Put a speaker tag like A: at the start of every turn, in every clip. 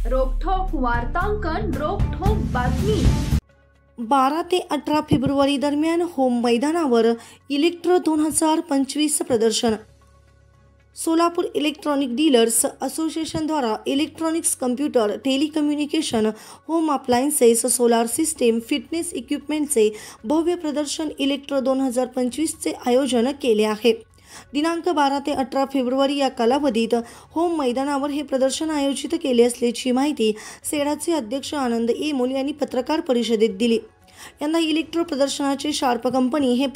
A: रोखठोक वार्तांकन, रोखठोक बातमी।
B: 12 ते 18 फेब्रुवारी दरम्यान होम मैदानावर इलेक्ट्रो 2025 प्रदर्शन। सोलापूर इलेक्ट्रॉनिक डीलर्स असोसिएशन द्वारा electronics, computer, telecommunication, home appliances, solar system, fitness इक्विपमेंटचे भव्य प्रदर्शन इलेक्ट्रो 2025 चे आयोजन केले आहे। दिनांक 12 ते 18 फेब्रुवारी या कालावधीत होम मैदानावर हे प्रदर्शन आयोजित केले असल्याची माहिती सेडाचे अध्यक्ष आनंद एमोल यांनी पत्रकार परिषदेत दिली। यंदा इलेक्ट्रो प्रदर्शनाचे शार्प कंपनी हे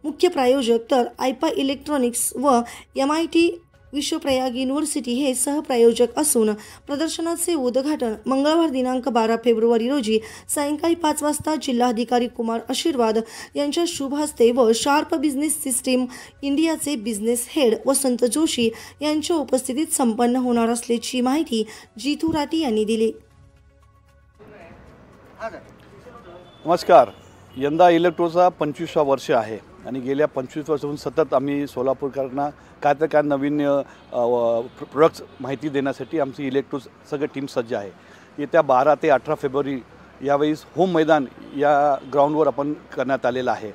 B: मुख्य प्रायोजक, तर आयपा इलेक्ट्रॉनिक्स व MIT विश्वप्रयाग युनिव्हर्सिटी हे सहप्रायोजक असून प्रदर्शनाचे उद्घाटन मंगळवार दिनांक 12 फेब्रुवारी रोजी सायंकाळी 5 वाजता जिल्हाधिकारी कुमार आशीर्वाद यांच्या शुभ हस्ते व शार्प बिझनेस सिस्टीम इंडियाचे बिझनेस हेड वसंत जोशी यांच्या उपस्थितीत संपन्न होणार असल्याची माहिती जितू राठी यांनी दिली।
C: नमस्कार। यंदा इलेक्ट्रोचा 25वा वर्ष आहे आणि गेल्या 25 वर्षापासून सतत आम्ही सोलापूरकरांना काय नवीन प्रोडक्ट्स माहिती देण्यासाठी आमची इलेक्ट्रो सगळी टीम सज्ज आहे। येत्या 12 ते 18 फेब्रुवारी यावेळेस होम मैदान या ग्राउंडवर आपण करण्यात आलेलं आहे।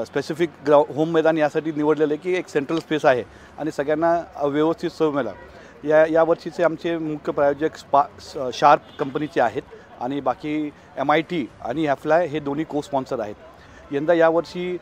C: स्पेसिफिक होम मैदान यासाठी निवडलेलं आहे की एक सेंट्रल स्पेस आहे आणि सगळ्यांना व्यवस्थित सोय मिळेल। या वर्षीचे आमचे मुख्य प्रायोजक शार्प कंपनीचे आहेत आणि बाकी MIT आणि हॅफ्लाय हे दोन्ही को स्पॉन्सर आहेत। यंदा यावर्षी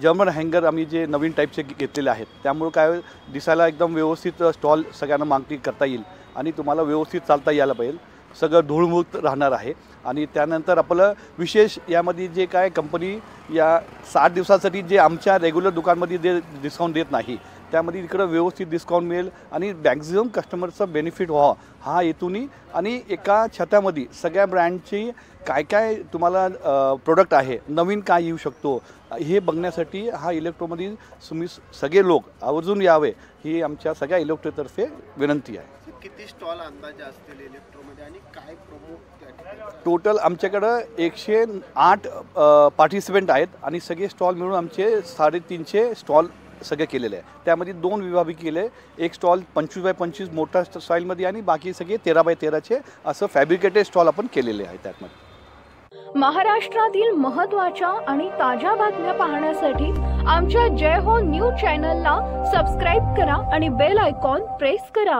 C: जर्मन हँगर आम्ही जे नवीन टाईपचे घेतलेले आहेत, त्यामुळे काय दिसायला एकदम व्यवस्थित स्टॉल सगळ्यांना मागणी करता येईल आणि तुम्हाला व्यवस्थित चालता यायला पाहिजे। सगळं धूळमुक्त राहणार आहे आणि त्यानंतर आपलं विशेष यामध्ये जे काय कंपनी या 60 दिवसासाठी जे आमच्या रेग्युलर दुकानमध्ये जे डिस्काउंट देत नाही, त्यामध्ये इकडं व्यवस्थित डिस्काउंट मिळेल आणि मॅक्झिमम कस्टमरचा बेनिफिट व्हावा हा हेतूनी आणि एका छतामध्ये सगळ्या ब्रँडची काय तुम्हाला प्रोडक्ट आहे, नवीन काय येऊ शकतो हे बघण्यासाठी हा इलेक्ट्रोमध्ये तुम्ही सगळे लोक आवर्जून यावे ही आमच्या सगळ्या इलेक्ट्रोतर्फे विनंती आहे।
D: किती स्टॉल अंदाजे असतील इलेक्ट्रोमध्ये आणि काय प्रोमो?
C: टोटल आमच्याकडं 108 पार्टिसिपेंट आहेत आणि सगळे स्टॉल मिळून आमचे 350 स्टॉल सगळे केलेले आहे। त्यामध्ये 2 विभाग केले, एक स्टॉल 25x25 मोठा स्टाईलमध्ये आणि बाकी सगळे 13x13चे असं फॅब्रिकेटेड स्टॉल आपण केलेले आहे। त्यामध्ये
A: महाराष्ट्रातील महत्त्वाच्या आणि ताज्या बातम्या पाहण्यासाठी आमच्या जय हो न्यूज चॅनलला सबस्क्राइब करा आणि बेल आयकॉन प्रेस करा।